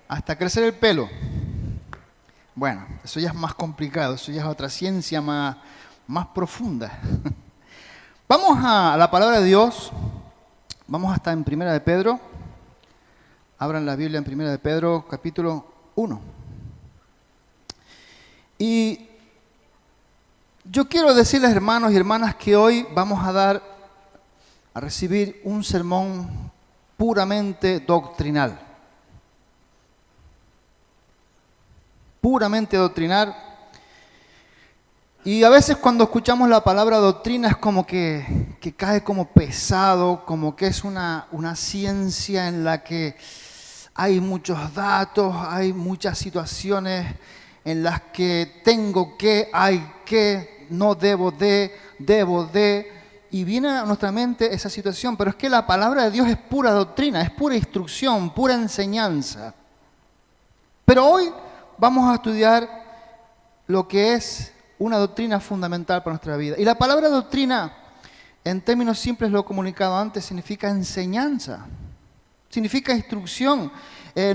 hasta crecer el pelo. Bueno, eso ya es más complicado, eso ya es otra ciencia más profunda. Vamos a la palabra de Dios, vamos hasta en Primera de Pedro. Abran la Biblia en Primera de Pedro, capítulo 1. Y yo quiero decirles, hermanos y hermanas, que hoy vamos a recibir un sermón puramente doctrinal. Puramente doctrinal. Y a veces cuando escuchamos la palabra doctrina es como que cae como pesado, como que es una ciencia en la que hay muchos datos, hay muchas situaciones en las que tengo que, hay que, no debo de, y viene a nuestra mente esa situación. Pero es que la palabra de Dios es pura doctrina, es pura instrucción, pura enseñanza. Pero hoy vamos a estudiar lo que es una doctrina fundamental para nuestra vida. Y la palabra doctrina, en términos simples, lo he comunicado antes, significa enseñanza, significa instrucción.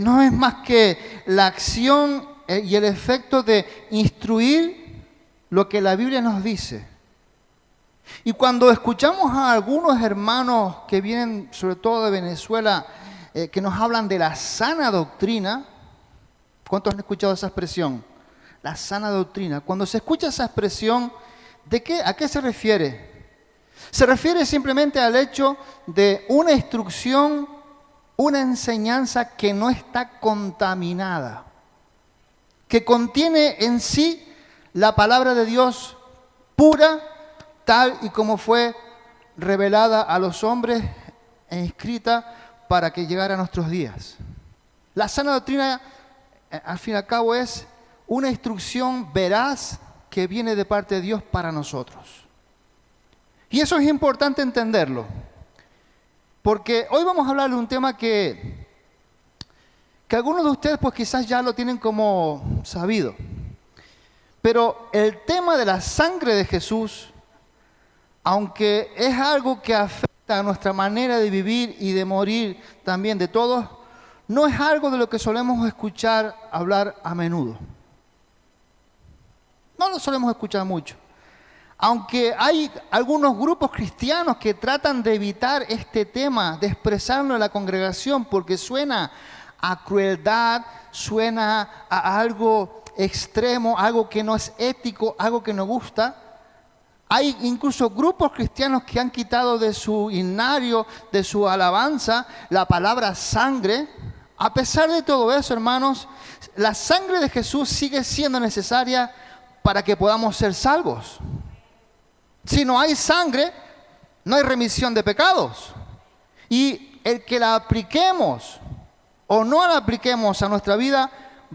No es más que la acción y el efecto de instruir lo que la Biblia nos dice. Y cuando escuchamos a algunos hermanos que vienen, sobre todo de Venezuela, que nos hablan de la sana doctrina, ¿cuántos han escuchado esa expresión? La sana doctrina. Cuando se escucha esa expresión, ¿a qué se refiere? Se refiere simplemente al hecho de una instrucción, una enseñanza que no está contaminada, que contiene en sí la palabra de Dios pura, tal y como fue revelada a los hombres e escrita para que llegara a nuestros días. La sana doctrina, al fin y al cabo, es una instrucción veraz que viene de parte de Dios para nosotros. Y eso es importante entenderlo, porque hoy vamos a hablar de un tema que algunos de ustedes pues quizás ya lo tienen como sabido. Pero el tema de la sangre de Jesús, aunque es algo que afecta a nuestra manera de vivir y de morir también de todos, no es algo de lo que solemos escuchar hablar a menudo. No lo solemos escuchar mucho. Aunque hay algunos grupos cristianos que tratan de evitar este tema, de expresarlo en la congregación, porque suena a crueldad, suena a algo extremo, algo que no es ético, algo que no gusta. Hay incluso grupos cristianos que han quitado de su himnario, de su alabanza, la palabra sangre. A pesar de todo eso, hermanos, la sangre de Jesús sigue siendo necesaria para que podamos ser salvos. Si no hay sangre, no hay remisión de pecados. Y el que la apliquemos o no la apliquemos a nuestra vida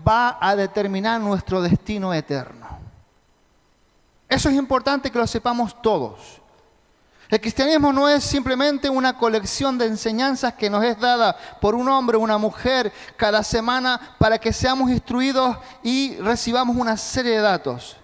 va a determinar nuestro destino eterno. Eso es importante que lo sepamos todos. El cristianismo no es simplemente una colección de enseñanzas que nos es dada por un hombre o una mujer cada semana para que seamos instruidos y recibamos una serie de datos.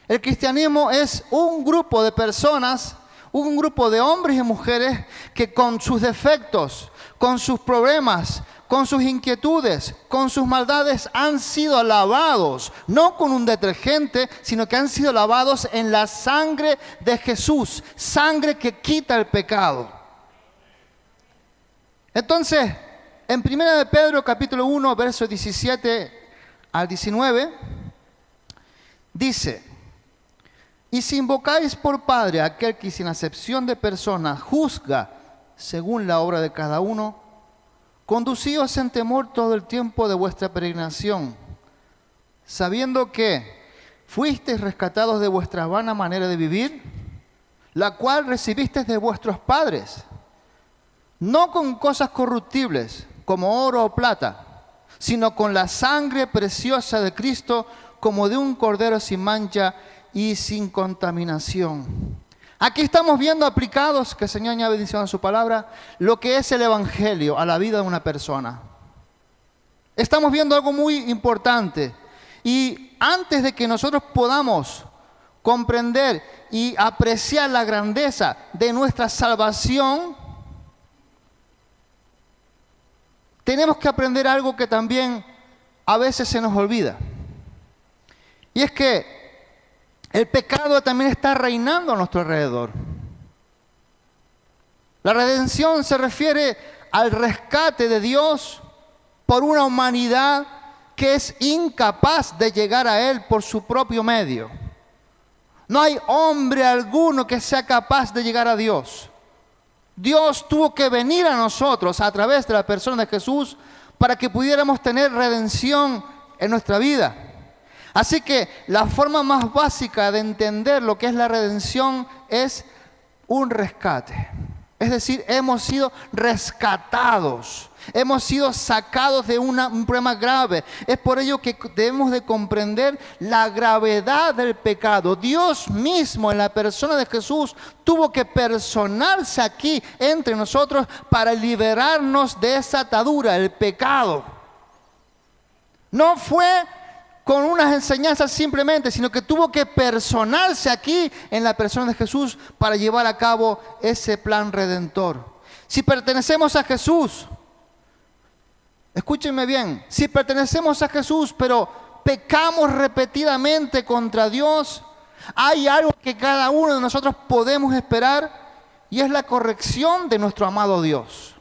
El cristianismo es un grupo de personas, un grupo de hombres y mujeres que con sus defectos, con sus problemas, con sus inquietudes, con sus maldades han sido lavados, no con un detergente, sino que han sido lavados en la sangre de Jesús, sangre que quita el pecado. Entonces, en 1 de Pedro capítulo 1, versos 17 al 19, dice: y si invocáis por Padre a aquel que sin acepción de personas juzga según la obra de cada uno, conducíos en temor todo el tiempo de vuestra peregrinación, sabiendo que fuisteis rescatados de vuestra vana manera de vivir, la cual recibisteis de vuestros padres, no con cosas corruptibles como oro o plata, sino con la sangre preciosa de Cristo, como de un cordero sin mancha y sin contaminación. Aquí estamos viendo aplicados, que el Señor añade bendición a su palabra, lo que es el Evangelio a la vida de una persona. Estamos viendo algo muy importante. Y antes de que nosotros podamos comprender y apreciar la grandeza de nuestra salvación, tenemos que aprender algo que también a veces se nos olvida. Y es que el pecado también está reinando a nuestro alrededor. La redención se refiere al rescate de Dios por una humanidad que es incapaz de llegar a Él por su propio medio. No hay hombre alguno que sea capaz de llegar a Dios. Dios tuvo que venir a nosotros a través de la persona de Jesús para que pudiéramos tener redención en nuestra vida. Así que la forma más básica de entender lo que es la redención es un rescate. Es decir, hemos sido rescatados, hemos sido sacados de un problema grave. Es por ello que debemos de comprender la gravedad del pecado. Dios mismo en la persona de Jesús tuvo que personarse aquí entre nosotros para liberarnos de esa atadura, el pecado. No fue con unas enseñanzas simplemente, sino que tuvo que personarse aquí en la persona de Jesús para llevar a cabo ese plan redentor. Si pertenecemos a Jesús, escúchenme bien, si pertenecemos a Jesús, pero pecamos repetidamente contra Dios, hay algo que cada uno de nosotros podemos esperar y es la corrección de nuestro amado Dios.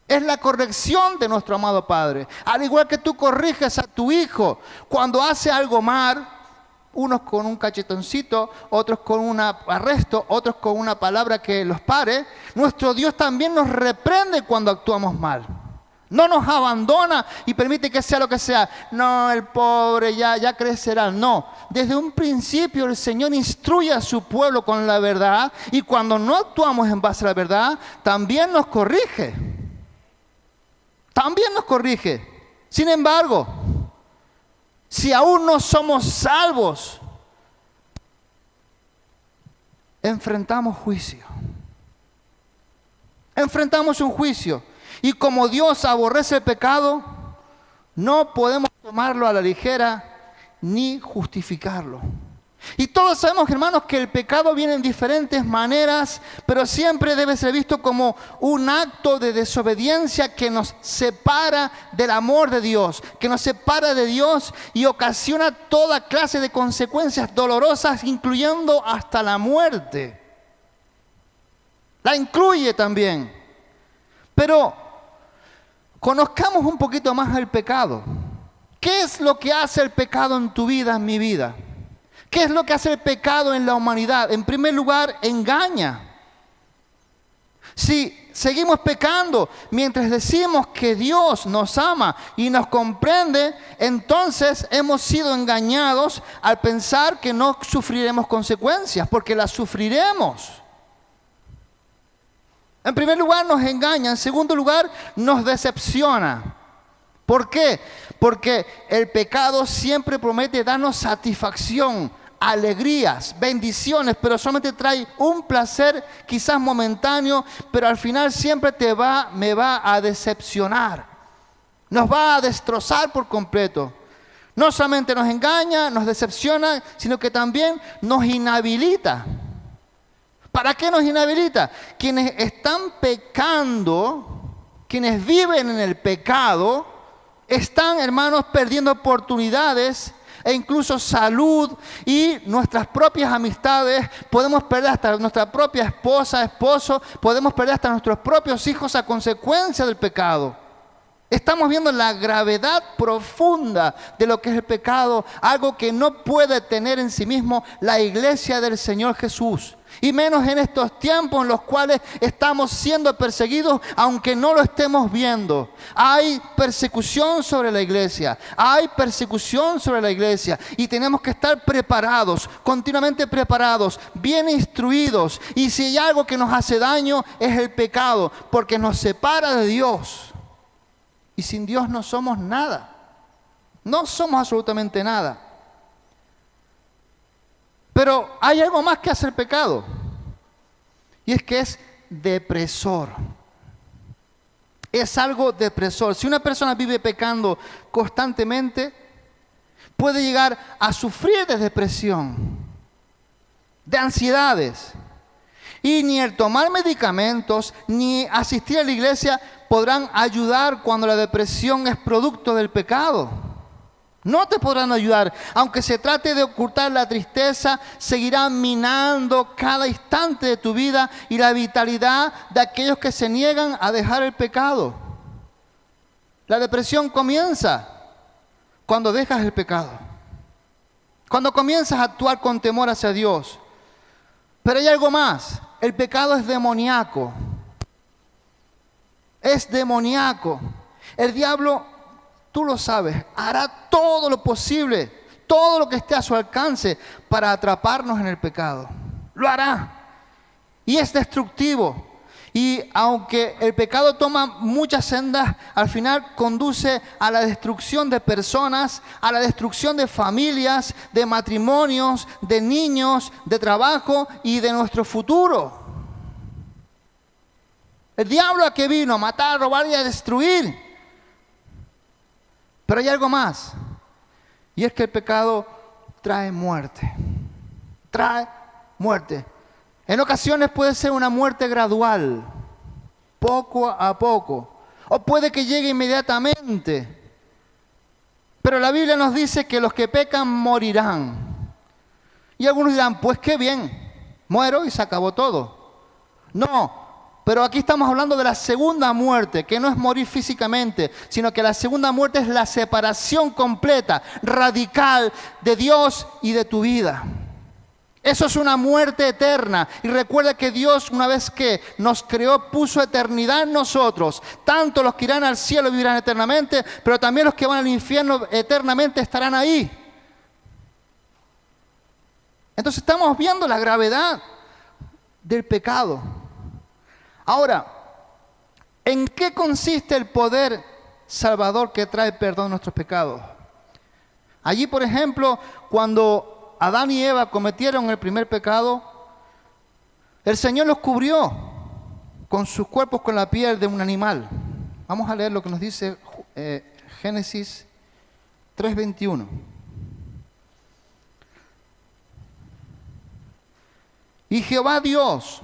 Es la corrección de nuestro amado Padre. Al igual que tú corriges a tu hijo cuando hace algo mal, unos con un cachetoncito, otros con un arresto, otros con una palabra que los pare, nuestro Dios también nos reprende cuando actuamos mal. No nos abandona y permite que sea lo que sea. No, el pobre ya crecerá. No, desde un principio el Señor instruye a su pueblo con la verdad y cuando no actuamos en base a la verdad, también nos corrige. También nos corrige. Sin embargo, si aún no somos salvos, enfrentamos juicio. Enfrentamos un juicio. Y como Dios aborrece el pecado, no podemos tomarlo a la ligera ni justificarlo. Y todos sabemos, hermanos, que el pecado viene en diferentes maneras, pero siempre debe ser visto como un acto de desobediencia que nos separa del amor de Dios, que nos separa de Dios y ocasiona toda clase de consecuencias dolorosas, incluyendo hasta la muerte. La incluye también. Pero conozcamos un poquito más el pecado. ¿Qué es lo que hace el pecado en tu vida, en mi vida? ¿Qué es lo que hace el pecado en la humanidad? En primer lugar, engaña. Si seguimos pecando mientras decimos que Dios nos ama y nos comprende, entonces hemos sido engañados al pensar que no sufriremos consecuencias, porque las sufriremos. En primer lugar, nos engaña. En segundo lugar, nos decepciona. ¿Por qué? Porque el pecado siempre promete darnos satisfacción, alegrías, bendiciones, pero solamente trae un placer quizás momentáneo, pero al final siempre me va a decepcionar. Nos va a destrozar por completo. No solamente nos engaña, nos decepciona, sino que también nos inhabilita. ¿Para qué nos inhabilita? Quienes están pecando, quienes viven en el pecado, están, hermanos, perdiendo oportunidades e incluso salud y nuestras propias amistades. Podemos perder hasta nuestra propia esposa, esposo, podemos perder hasta nuestros propios hijos a consecuencia del pecado. Estamos viendo la gravedad profunda de lo que es el pecado, algo que no puede tener en sí mismo la iglesia del Señor Jesús. Y menos en estos tiempos en los cuales estamos siendo perseguidos, aunque no lo estemos viendo. Hay persecución sobre la iglesia, hay persecución sobre la iglesia. Y tenemos que estar preparados, continuamente preparados, bien instruidos. Y si hay algo que nos hace daño, es el pecado, porque nos separa de Dios. Y sin Dios no somos nada. No somos absolutamente nada. Pero hay algo más que hace el pecado. Y es que es depresor. Es algo depresor. Si una persona vive pecando constantemente, puede llegar a sufrir de depresión, de ansiedades. Y ni el tomar medicamentos, ni asistir a la iglesia podrán ayudar cuando la depresión es producto del pecado. No te podrán ayudar. Aunque se trate de ocultar la tristeza, seguirán minando cada instante de tu vida y la vitalidad de aquellos que se niegan a dejar el pecado. La depresión comienza cuando dejas el pecado. Cuando comienzas a actuar con temor hacia Dios. Pero hay algo más. El pecado es demoníaco. Es demoníaco. El diablo, tú lo sabes, hará todo lo posible, todo lo que esté a su alcance para atraparnos en el pecado. Lo hará. Y es destructivo. Y aunque el pecado toma muchas sendas, al final conduce a la destrucción de personas, a la destrucción de familias, de matrimonios, de niños, de trabajo y de nuestro futuro. El diablo a que vino a matar, a robar y a destruir. Pero hay algo más. Y es que el pecado trae muerte. Trae muerte. En ocasiones puede ser una muerte gradual, poco a poco, o puede que llegue inmediatamente. Pero la Biblia nos dice que los que pecan morirán. Y algunos dirán, pues qué bien, muero y se acabó todo. No, pero aquí estamos hablando de la segunda muerte, que no es morir físicamente, sino que la segunda muerte es la separación completa, radical de Dios y de tu vida. Eso es una muerte eterna. Y recuerda que Dios, una vez que nos creó, puso eternidad en nosotros. Tanto los que irán al cielo vivirán eternamente, pero también los que van al infierno eternamente estarán ahí. Entonces estamos viendo la gravedad del pecado. Ahora, ¿en qué consiste el poder salvador que trae perdón a nuestros pecados? Allí, por ejemplo, cuando Adán y Eva cometieron el primer pecado, el Señor los cubrió con sus cuerpos con la piel de un animal. Vamos a leer lo que nos dice Génesis 3:21. Y Jehová Dios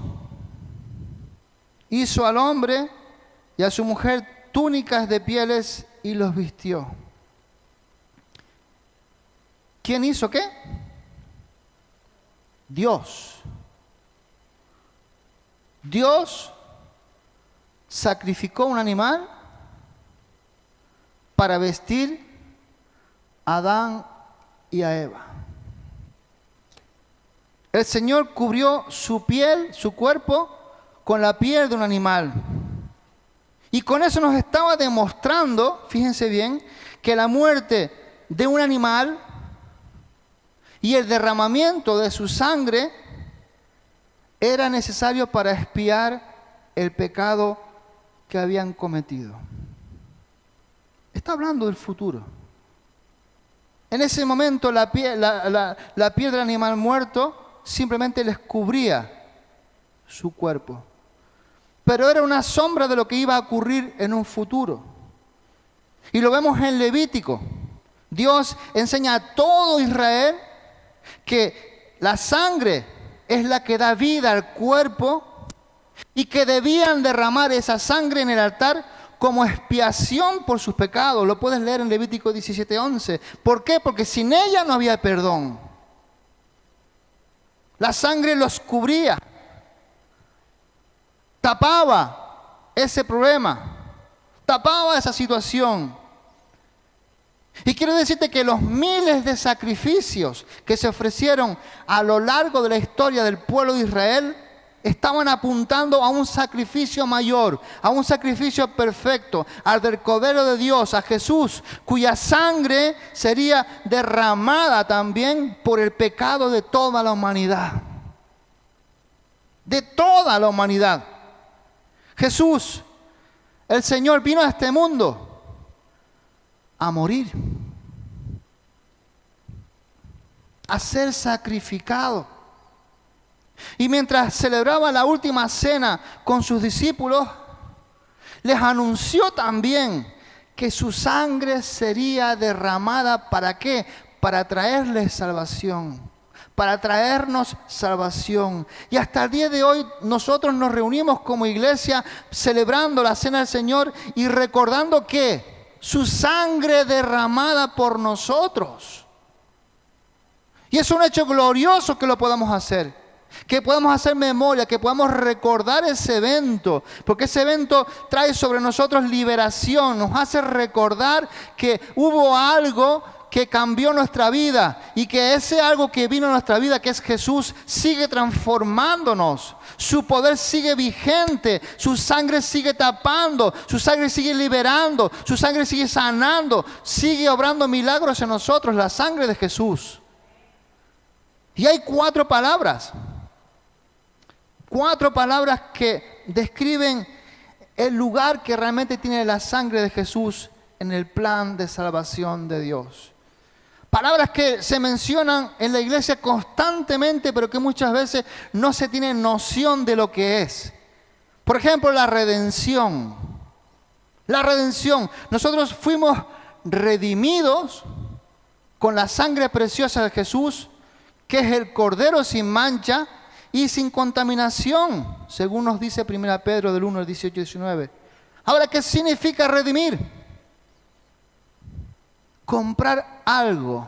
hizo al hombre y a su mujer túnicas de pieles y los vistió. ¿Quién hizo qué? Dios. Dios sacrificó un animal para vestir a Adán y a Eva. El Señor cubrió su piel, su cuerpo, con la piel de un animal. Y con eso nos estaba demostrando, fíjense bien, que la muerte de un animal y el derramamiento de su sangre era necesario para expiar el pecado que habían cometido. Está hablando del futuro. En ese momento la piel del animal muerto simplemente les cubría su cuerpo. Pero era una sombra de lo que iba a ocurrir en un futuro. Y lo vemos en Levítico. Dios enseña a todo Israel que la sangre es la que da vida al cuerpo y que debían derramar esa sangre en el altar como expiación por sus pecados. Lo puedes leer en Levítico 17:11. ¿Por qué? Porque sin ella no había perdón. La sangre los cubría, tapaba ese problema, tapaba esa situación. Y quiero decirte que los miles de sacrificios que se ofrecieron a lo largo de la historia del pueblo de Israel estaban apuntando a un sacrificio mayor, a un sacrificio perfecto, al del Cordero de Dios, a Jesús, cuya sangre sería derramada también por el pecado de toda la humanidad. De toda la humanidad. Jesús, el Señor, vino a este mundo a morir, a ser sacrificado. Y mientras celebraba la última cena con sus discípulos, les anunció también que su sangre sería derramada. ¿Para qué? Para traerles salvación, para traernos salvación. Y hasta el día de hoy nosotros nos reunimos como iglesia celebrando la cena del Señor y recordando que su sangre derramada por nosotros. Y es un hecho glorioso que lo podamos hacer, que podamos hacer memoria, que podamos recordar ese evento, porque ese evento trae sobre nosotros liberación, nos hace recordar que hubo algo que cambió nuestra vida y que ese algo que vino a nuestra vida, que es Jesús, sigue transformándonos. Su poder sigue vigente, su sangre sigue tapando, su sangre sigue liberando, su sangre sigue sanando, sigue obrando milagros en nosotros, la sangre de Jesús. Y hay 4 palabras que describen el lugar que realmente tiene la sangre de Jesús en el plan de salvación de Dios. Palabras que se mencionan en la iglesia constantemente, pero que muchas veces no se tiene noción de lo que es. Por ejemplo, la redención. La redención. Nosotros fuimos redimidos con la sangre preciosa de Jesús, que es el Cordero sin mancha y sin contaminación, según nos dice 1 Pedro del 1 al 18 y 19. Ahora, ¿qué significa redimir? Comprar algo.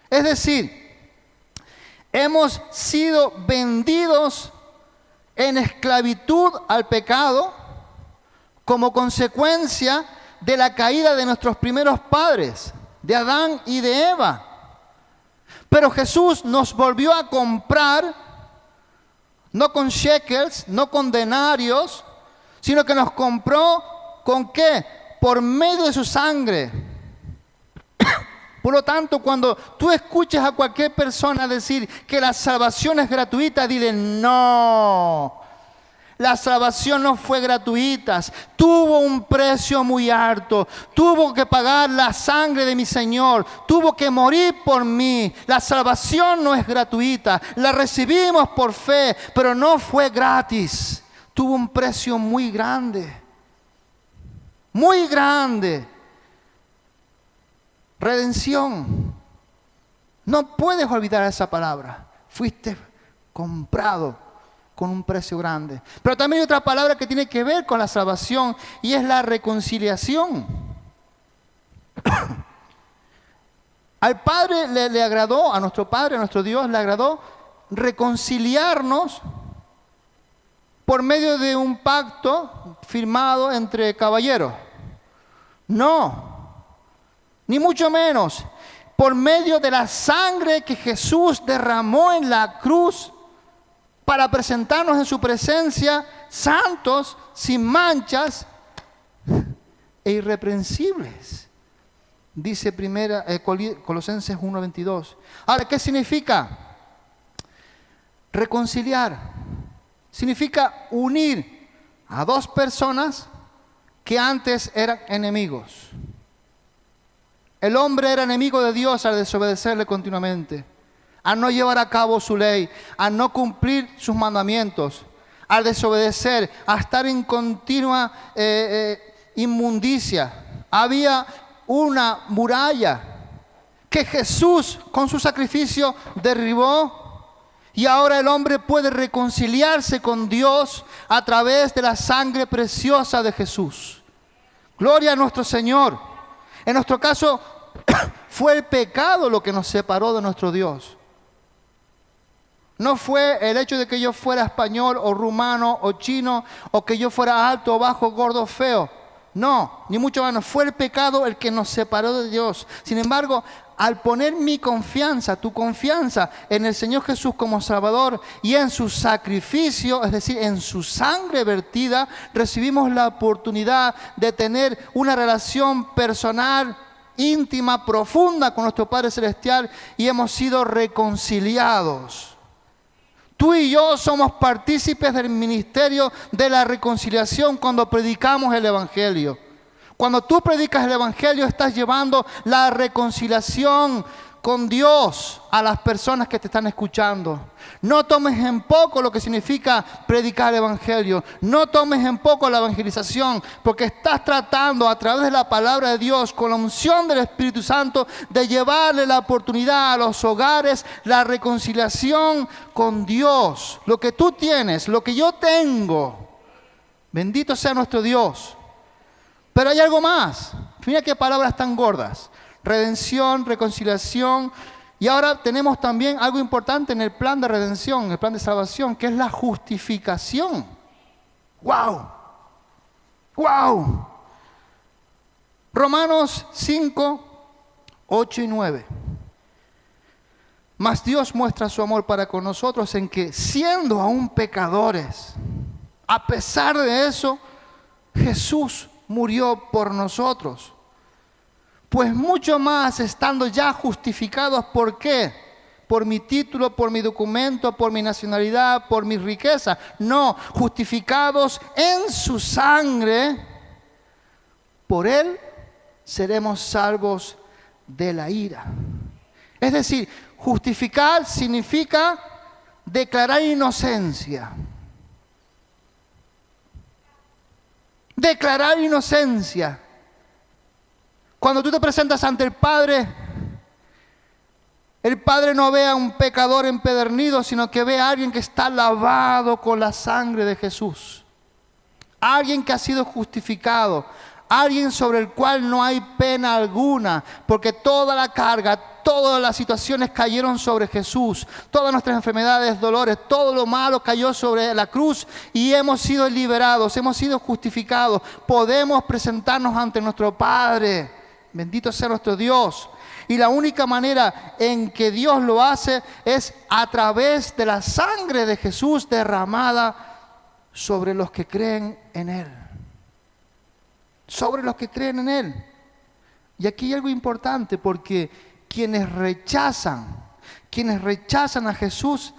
Es decir, hemos sido vendidos en esclavitud al pecado como consecuencia de la caída de nuestros primeros padres, de Adán y de Eva. Pero Jesús nos volvió a comprar, no con shekels, no con denarios, sino que nos compró ¿con qué? Por medio de su sangre. Por lo tanto, cuando tú escuches a cualquier persona decir que la salvación es gratuita, dile no. La salvación no fue gratuita, tuvo un precio muy alto, tuvo que pagar la sangre de mi Señor, tuvo que morir por mí. La salvación no es gratuita, la recibimos por fe, pero no fue gratis. Tuvo un precio muy grande. Muy grande. Redención. No puedes olvidar esa palabra. Fuiste comprado con un precio grande. Pero también hay otra palabra que tiene que ver con la salvación y es la reconciliación. Al Padre le agradó, a nuestro Padre, a nuestro Dios le agradó reconciliarnos por medio de un pacto firmado entre caballeros. No, ni mucho menos. Por medio de la sangre que Jesús derramó en la cruz para presentarnos en su presencia santos, sin manchas e irreprensibles. Dice Colosenses 1:22. Ahora, ¿qué significa? Reconciliar. Significa unir a 2 personas que antes eran enemigos. El hombre era enemigo de Dios al desobedecerle continuamente, al no llevar a cabo su ley, al no cumplir sus mandamientos, al desobedecer, a estar en continua inmundicia. Había una muralla que Jesús con su sacrificio derribó. Y ahora el hombre puede reconciliarse con Dios a través de la sangre preciosa de Jesús. Gloria a nuestro Señor. En nuestro caso, fue el pecado lo que nos separó de nuestro Dios. No fue el hecho de que yo fuera español o rumano o chino o que yo fuera alto o bajo, gordo o feo. No, ni mucho menos. Fue el pecado el que nos separó de Dios. Sin embargo, al poner mi confianza, tu confianza en el Señor Jesús como Salvador y en su sacrificio, es decir, en su sangre vertida, recibimos la oportunidad de tener una relación personal, íntima, profunda con nuestro Padre Celestial y hemos sido reconciliados. Tú y yo somos partícipes del ministerio de la reconciliación cuando predicamos el Evangelio. Cuando tú predicas el Evangelio, estás llevando la reconciliación con Dios a las personas que te están escuchando. No tomes en poco lo que significa predicar el Evangelio. No tomes en poco la evangelización, porque estás tratando a través de la palabra de Dios, con la unción del Espíritu Santo, de llevarle la oportunidad a los hogares, la reconciliación con Dios. Lo que tú tienes, lo que yo tengo, Bendito sea nuestro Dios. Pero hay algo más. Mira qué palabras tan gordas. Redención, reconciliación. Y ahora tenemos también algo importante en el plan de redención, en el plan de salvación, que es la justificación. ¡Wow! ¡Wow! Romanos 5, 8 y 9. Mas Dios muestra su amor para con nosotros en que, siendo aún pecadores, a pesar de eso, Jesús murió por nosotros. Pues mucho más estando ya justificados, ¿por qué? Por mi título, por mi documento, por mi nacionalidad, por mi riqueza. No, justificados en su sangre, por Él seremos salvos de la ira. Es decir, justificar significa declarar inocencia. Declarar inocencia. Cuando tú te presentas ante el Padre no ve a un pecador empedernido, sino que ve a alguien que está lavado con la sangre de Jesús. Alguien que ha sido justificado. Alguien sobre el cual no hay pena alguna, porque toda la carga, todas las situaciones cayeron sobre Jesús. Todas nuestras enfermedades, dolores, todo lo malo cayó sobre la cruz y hemos sido liberados, hemos sido justificados. Podemos presentarnos ante nuestro Padre. Bendito sea nuestro Dios. Y la única manera en que Dios lo hace es a través de la sangre de Jesús derramada sobre los que creen en Él. Sobre los que creen en Él. Y aquí hay algo importante, porque quienes rechazan a Jesús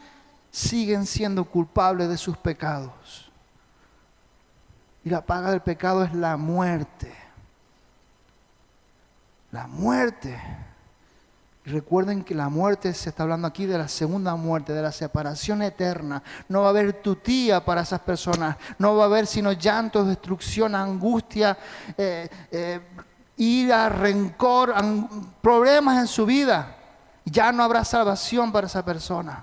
siguen siendo culpables de sus pecados. Y la paga del pecado es la muerte. La muerte. Y recuerden que la muerte, se está hablando aquí de la segunda muerte, de la separación eterna. No va a haber tutía para esas personas. No va a haber sino llantos, destrucción, angustia, ira, rencor, problemas en su vida. Ya no habrá salvación para esa persona.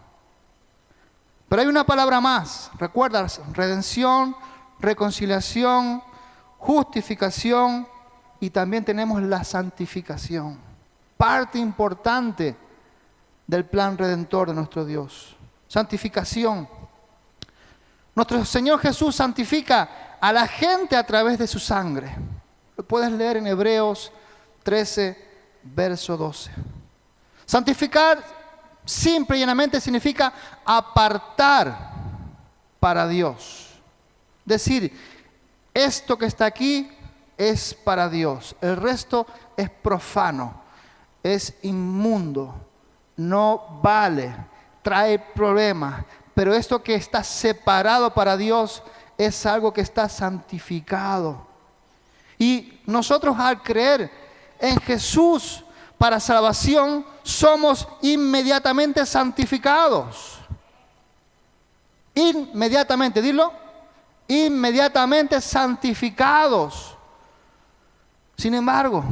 Pero hay una palabra más. Recuerda, redención, reconciliación, justificación y también tenemos la santificación. Parte importante del plan redentor de nuestro Dios. Santificación. Nuestro Señor Jesús santifica a la gente a través de su sangre. Lo puedes leer en Hebreos 13, verso 12. Santificar simple y llanamente significa apartar para Dios. Decir, esto que está aquí es para Dios. El resto es profano. Es inmundo, no vale, trae problemas, pero esto que está separado para Dios es algo que está santificado. Y nosotros al creer en Jesús para salvación somos inmediatamente santificados. Inmediatamente, dilo, inmediatamente santificados. Sin embargo,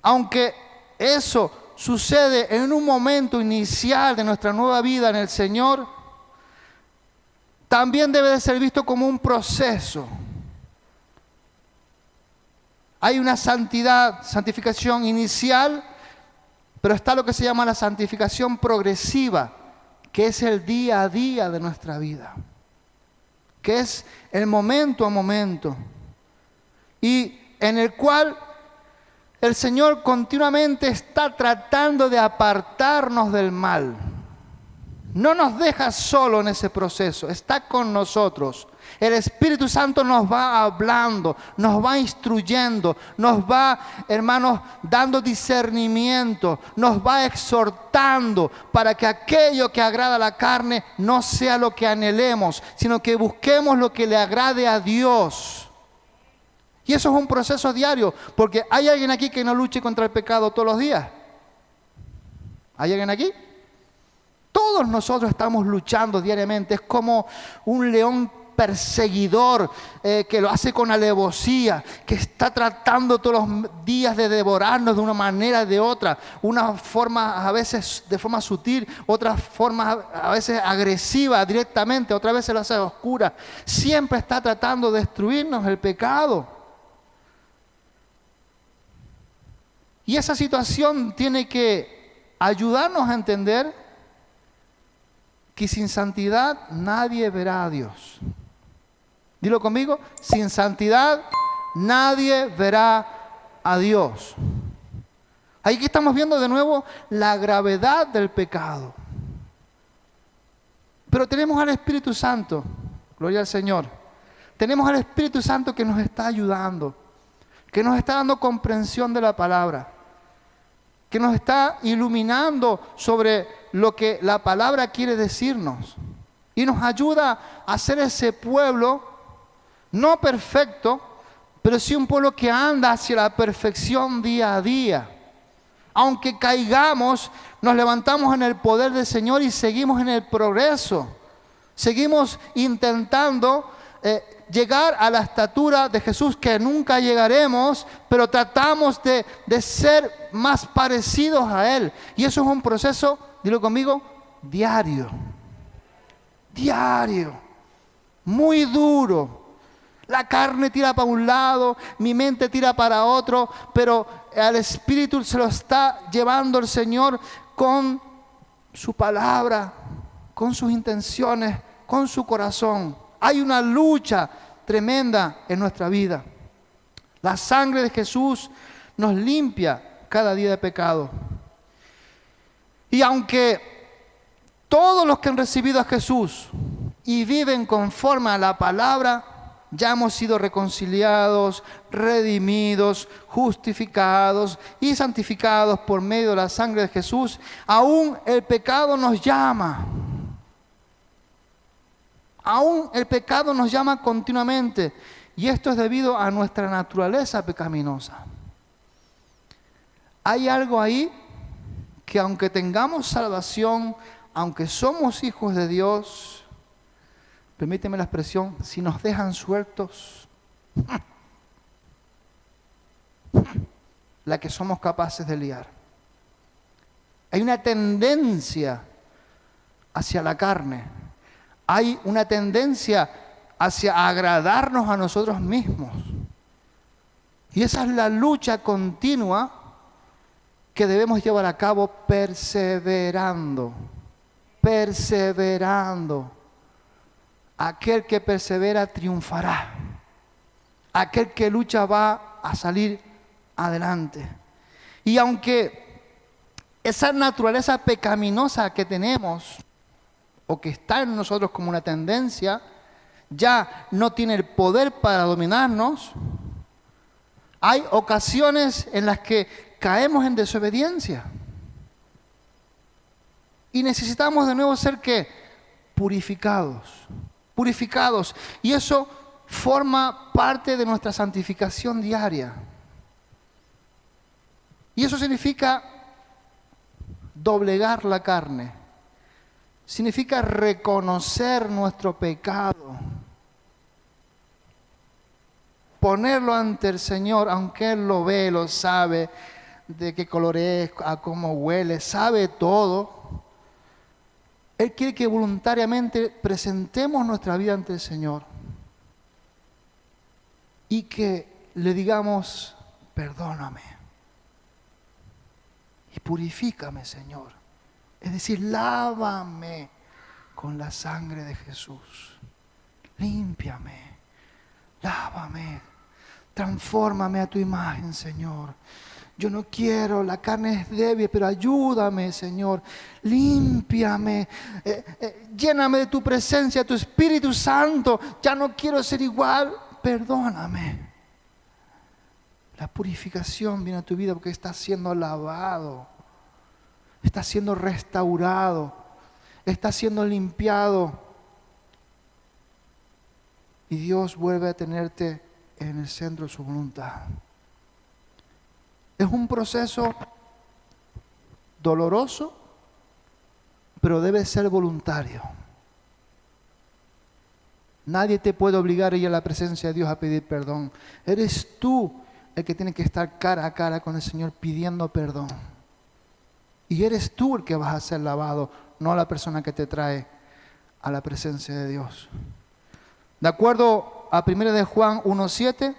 aunque eso sucede en un momento inicial de nuestra nueva vida en el Señor, también debe de ser visto como un proceso. Hay una santificación inicial, pero está lo que se llama la santificación progresiva, que es el día a día de nuestra vida, que es el momento a momento, y en el cual el Señor continuamente está tratando de apartarnos del mal. No nos deja solo en ese proceso, está con nosotros. El Espíritu Santo nos va hablando, nos va instruyendo, nos va, hermanos, dando discernimiento, nos va exhortando para que aquello que agrada a la carne no sea lo que anhelemos, sino que busquemos lo que le agrade a Dios. Y eso es un proceso diario, porque ¿hay alguien aquí que no luche contra el pecado todos los días? ¿Hay alguien aquí? Todos nosotros estamos luchando diariamente. Es como un león perseguidor que lo hace con alevosía, que está tratando todos los días de devorarnos de una manera o de otra, una forma a veces de forma sutil, otra forma a veces agresiva directamente, otra vez se lo hace oscura. Siempre está tratando de destruirnos el pecado. Y esa situación tiene que ayudarnos a entender que sin santidad nadie verá a Dios. Dilo conmigo, sin santidad nadie verá a Dios. Aquí estamos viendo de nuevo la gravedad del pecado. Pero tenemos al Espíritu Santo, gloria al Señor. Tenemos al Espíritu Santo que nos está ayudando, que nos está dando comprensión de la palabra, que nos está iluminando sobre lo que la palabra quiere decirnos. Y nos ayuda a ser ese pueblo, no perfecto, pero sí un pueblo que anda hacia la perfección día a día. Aunque caigamos, nos levantamos en el poder del Señor y seguimos en el progreso. Seguimos intentando llegar a la estatura de Jesús, que nunca llegaremos, pero tratamos de ser más parecidos a Él. Y eso es un proceso, dilo conmigo, diario. Diario. Muy duro. La carne tira para un lado, mi mente tira para otro, pero al Espíritu se lo está llevando el Señor con su palabra, con sus intenciones, con su corazón. Hay una lucha tremenda en nuestra vida. La sangre de Jesús nos limpia cada día de pecado. Y aunque todos los que han recibido a Jesús y viven conforme a la palabra, ya hemos sido reconciliados, redimidos, justificados y santificados por medio de la sangre de Jesús, aún el pecado nos llama. Aún el pecado nos llama continuamente, y esto es debido a nuestra naturaleza pecaminosa. Hay algo ahí que aunque tengamos salvación, aunque somos hijos de Dios, permíteme la expresión, si nos dejan sueltos, la que somos capaces de liar. Hay una tendencia hacia la carne. Hay una tendencia hacia agradarnos a nosotros mismos. Y esa es la lucha continua que debemos llevar a cabo perseverando. Perseverando. Aquel que persevera triunfará. Aquel que lucha va a salir adelante. Y aunque esa naturaleza pecaminosa que tenemos, o que está en nosotros como una tendencia, ya no tiene el poder para dominarnos, hay ocasiones en las que caemos en desobediencia. Y necesitamos de nuevo ser ¿qué? Purificados. Purificados. Y eso forma parte de nuestra santificación diaria. Y eso significa doblegar la carne. Significa reconocer nuestro pecado, ponerlo ante el Señor, aunque Él lo ve, lo sabe, de qué color es, a cómo huele, sabe todo. Él quiere que voluntariamente presentemos nuestra vida ante el Señor y que le digamos, perdóname y purifícame, Señor. Es decir, lávame con la sangre de Jesús. Límpiame, lávame, transfórmame a tu imagen, Señor. Yo no quiero, la carne es débil, pero ayúdame, Señor. Límpiame, lléname de tu presencia, tu Espíritu Santo. Ya no quiero ser igual, perdóname. La purificación viene a tu vida porque estás siendo lavado. Está siendo restaurado, está siendo limpiado. Y Dios vuelve a tenerte en el centro de su voluntad. Es un proceso doloroso, pero debe ser voluntario. Nadie te puede obligar a ir a la presencia de Dios a pedir perdón. Eres tú el que tiene que estar cara a cara con el Señor pidiendo perdón. Y eres tú el que vas a ser lavado, no la persona que te trae a la presencia de Dios. De acuerdo a 1 de Juan 1:7,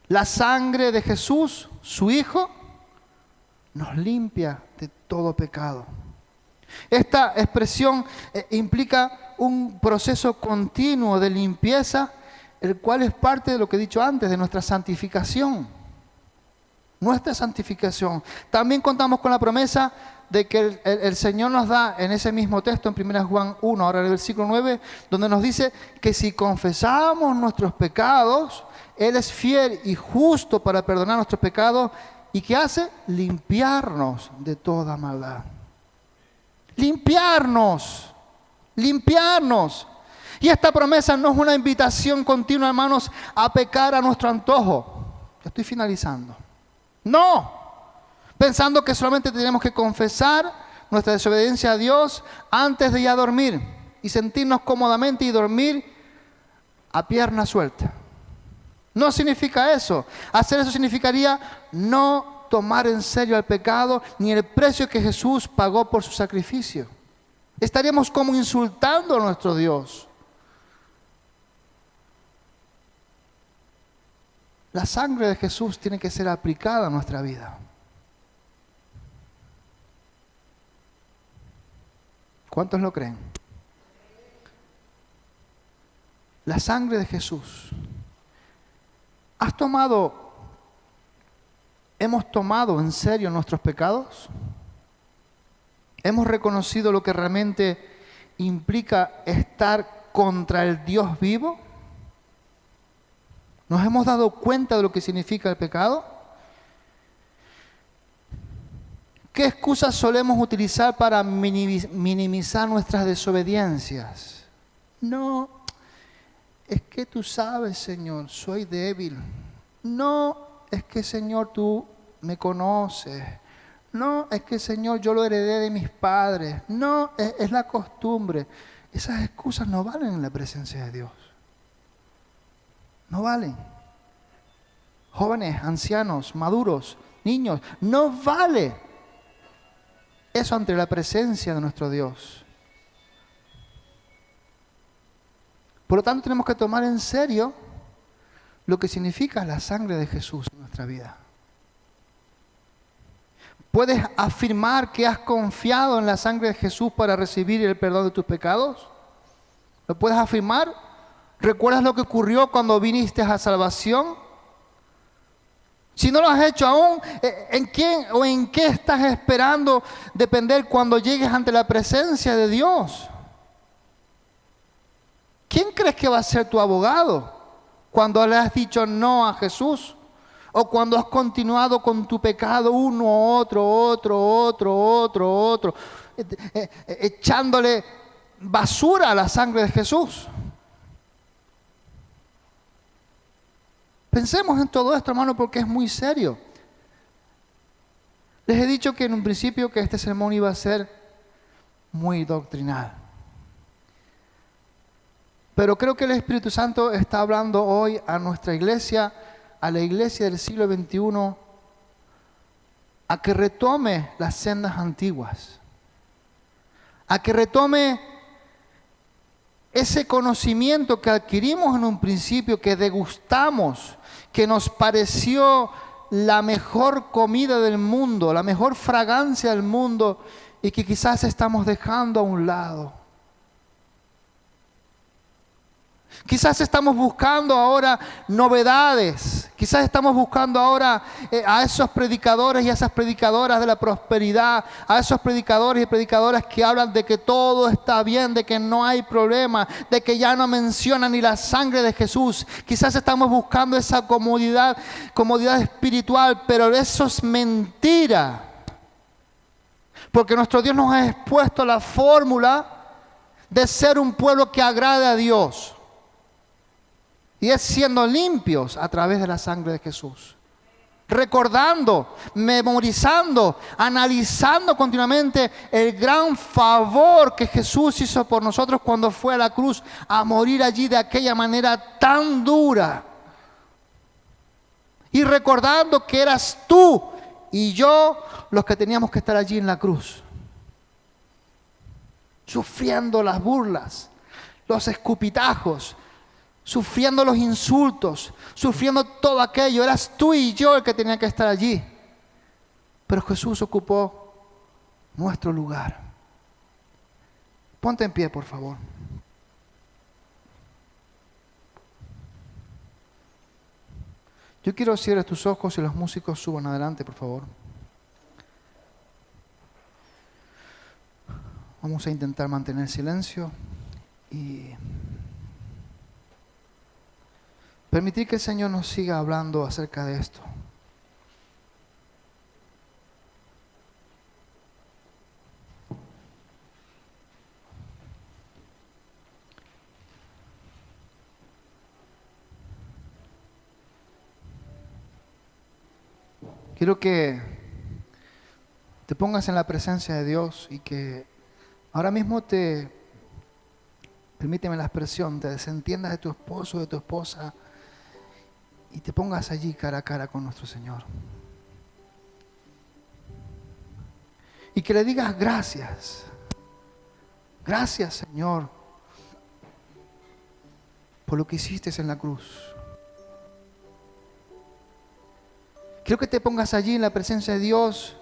la sangre de Jesús, su Hijo, nos limpia de todo pecado. Esta expresión implica un proceso continuo de limpieza, el cual es parte de lo que he dicho antes, de nuestra santificación. Nuestra santificación. También contamos con la promesa de que el Señor nos da en ese mismo texto, en 1 Juan 1, ahora en el versículo 9, donde nos dice que si confesamos nuestros pecados, Él es fiel y justo para perdonar nuestros pecados. ¿Y qué hace? Limpiarnos de toda maldad. Limpiarnos. Limpiarnos. Y esta promesa no es una invitación continua, hermanos, a pecar a nuestro antojo. Estoy finalizando. No. Pensando que solamente tenemos que confesar nuestra desobediencia a Dios antes de ir a dormir y sentirnos cómodamente y dormir a pierna suelta. No significa eso. Hacer eso significaría no tomar en serio el pecado ni el precio que Jesús pagó por su sacrificio. Estaríamos como insultando a nuestro Dios. La sangre de Jesús tiene que ser aplicada a nuestra vida. ¿Cuántos lo creen? La sangre de Jesús. ¿Hemos tomado en serio nuestros pecados? ¿Hemos reconocido lo que realmente implica estar contra el Dios vivo? ¿Nos hemos dado cuenta de lo que significa el pecado? ¿Qué excusas solemos utilizar para minimizar nuestras desobediencias? No, es que tú sabes, Señor, soy débil. No, es que, Señor, tú me conoces. No, es que, Señor, yo lo heredé de mis padres. No, es la costumbre. Esas excusas no valen en la presencia de Dios. No valen. Jóvenes, ancianos, maduros, niños, no vale eso ante la presencia de nuestro Dios. Por lo tanto, tenemos que tomar en serio lo que significa la sangre de Jesús en nuestra vida. ¿Puedes afirmar que has confiado en la sangre de Jesús para recibir el perdón de tus pecados? ¿Lo puedes afirmar? ¿Recuerdas lo que ocurrió cuando viniste a salvación? Si no lo has hecho aún, ¿en quién o en qué estás esperando depender cuando llegues ante la presencia de Dios? ¿Quién crees que va a ser tu abogado cuando le has dicho no a Jesús? O cuando has continuado con tu pecado uno, otro, echándole basura a la sangre de Jesús. Pensemos en todo esto, hermano, porque es muy serio. Les he dicho que en un principio que este sermón iba a ser muy doctrinal. Pero creo que el Espíritu Santo está hablando hoy a nuestra iglesia, a la iglesia del siglo XXI, a que retome las sendas antiguas, a que retome ese conocimiento que adquirimos en un principio, que degustamos, que nos pareció la mejor comida del mundo, la mejor fragancia del mundo, y que quizás estamos dejando a un lado. Quizás estamos buscando ahora novedades. Quizás estamos buscando ahora a esos predicadores y a esas predicadoras de la prosperidad, a esos predicadores y predicadoras que hablan de que todo está bien, de que no hay problema, de que ya no mencionan ni la sangre de Jesús. Quizás estamos buscando esa comodidad espiritual, pero eso es mentira. Porque nuestro Dios nos ha expuesto la fórmula de ser un pueblo que agrade a Dios. Y es siendo limpios a través de la sangre de Jesús. recordando, memorizando, analizando continuamente el gran favor que Jesús hizo por nosotros cuando fue a la cruz a morir allí de aquella manera tan dura. Y recordando que eras tú y yo los que teníamos que estar allí en la cruz, sufriendo las burlas, los escupitajos, sufriendo los insultos, sufriendo todo aquello. Eras tú y yo el que tenía que estar allí. Pero Jesús ocupó nuestro lugar. Ponte en pie, por favor. Yo quiero que cierres tus ojos y los músicos suban adelante, por favor. Vamos a intentar mantener silencio y permitir que el Señor nos siga hablando acerca de esto. Quiero que te pongas en la presencia de Dios y que ahora mismo permíteme la expresión, te desentiendas de tu esposo, de tu esposa y te pongas allí cara a cara con nuestro Señor. Y que le digas gracias. Gracias, Señor, por lo que hiciste en la cruz. Quiero que te pongas allí en la presencia de Dios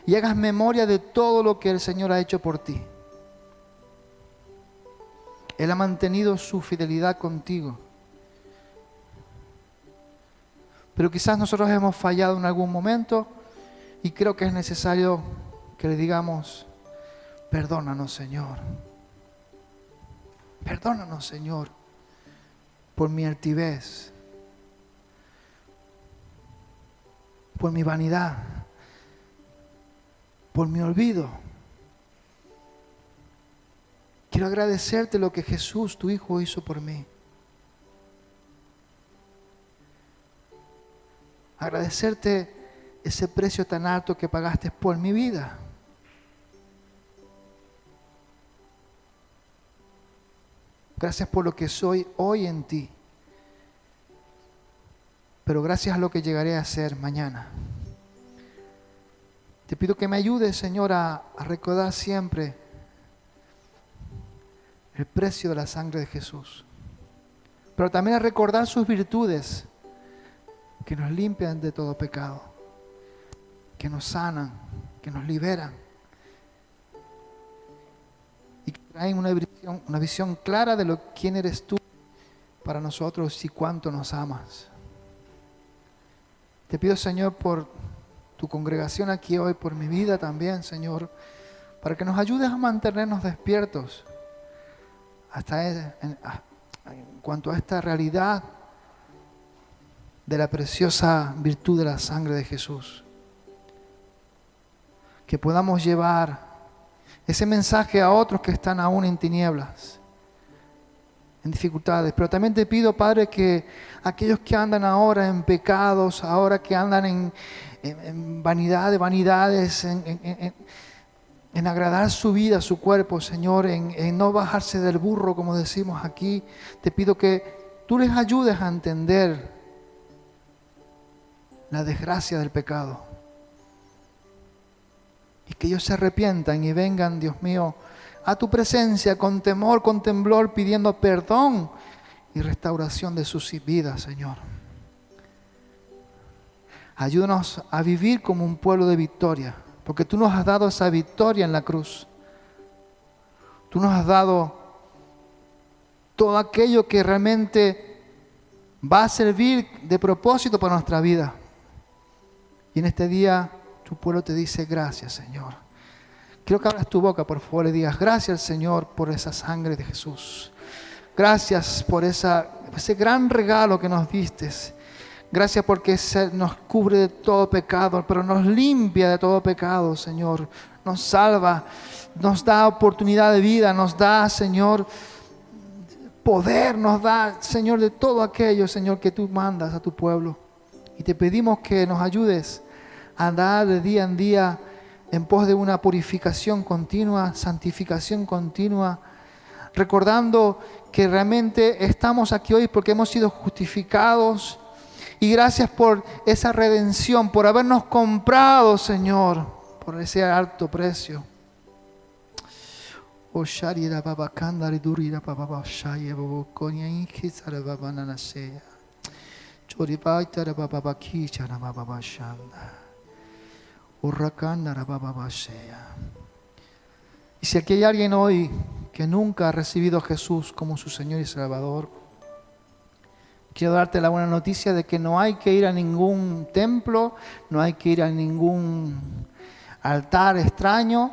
y hagas memoria de todo lo que el Señor ha hecho por ti. Él ha mantenido su fidelidad contigo. Pero quizás nosotros hemos fallado en algún momento y creo que es necesario que le digamos, perdónanos, Señor. Perdónanos, Señor, por mi altivez, por mi vanidad, por mi olvido. Quiero agradecerte lo que Jesús, tu Hijo, hizo por mí. Agradecerte ese precio tan alto que pagaste por mi vida. Gracias por lo que soy hoy en ti. Pero gracias a lo que llegaré a ser mañana. Te pido que me ayudes, Señor, a recordar siempre el precio de la sangre de Jesús. Pero también a recordar sus virtudes que nos limpian de todo pecado, que nos sanan, que nos liberan y que traen una visión clara de quién eres tú para nosotros y cuánto nos amas. Te pido, Señor, por tu congregación aquí hoy, por mi vida también, Señor, para que nos ayudes a mantenernos despiertos en cuanto a esta realidad de la preciosa virtud de la sangre de Jesús. Que podamos llevar ese mensaje a otros que están aún en tinieblas, en dificultades. Pero también te pido, Padre, que aquellos que andan ahora en pecados, ahora que andan en vanidad de vanidades, en agradar su vida, su cuerpo, Señor, en no bajarse del burro, como decimos aquí, te pido que tú les ayudes a entender la desgracia del pecado. Y que ellos se arrepientan y vengan, Dios mío, a tu presencia con temor, con temblor, pidiendo perdón y restauración de sus vidas, Señor. Ayúdanos a vivir como un pueblo de victoria, porque tú nos has dado esa victoria en la cruz. Tú nos has dado todo aquello que realmente va a servir de propósito para nuestra vida. Y en este día tu pueblo te dice gracias, Señor. Quiero que abras tu boca, por favor, y digas gracias, Señor, por esa sangre de Jesús. Gracias por ese gran regalo que nos diste. Gracias porque nos cubre de todo pecado, pero nos limpia de todo pecado, Señor. Nos salva, nos da oportunidad de vida, nos da, Señor, poder, nos da, Señor, de todo aquello, Señor, que tú mandas a tu pueblo. Y te pedimos que nos ayudes a andar de día en día en pos de una purificación continua, santificación continua, recordando que realmente estamos aquí hoy porque hemos sido justificados. Y gracias por esa redención, por habernos comprado, Señor, por ese alto precio. Y si aquí hay alguien hoy que nunca ha recibido a Jesús como su Señor y Salvador, quiero darte la buena noticia de que no hay que ir a ningún templo, no hay que ir a ningún altar extraño,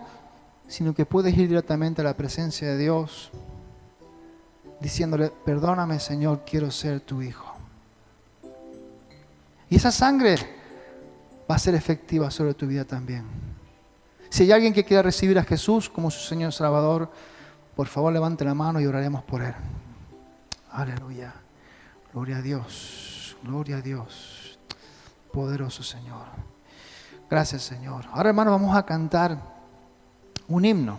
sino que puedes ir directamente a la presencia de Dios, diciéndole: perdóname, Señor, quiero ser tu hijo. Y esa sangre va a ser efectiva sobre tu vida también. Si hay alguien que quiera recibir a Jesús como su Señor y Salvador, por favor levante la mano y oraremos por él. Aleluya. Gloria a Dios. Gloria a Dios. Poderoso Señor. Gracias, Señor. Ahora, hermanos, vamos a cantar un himno.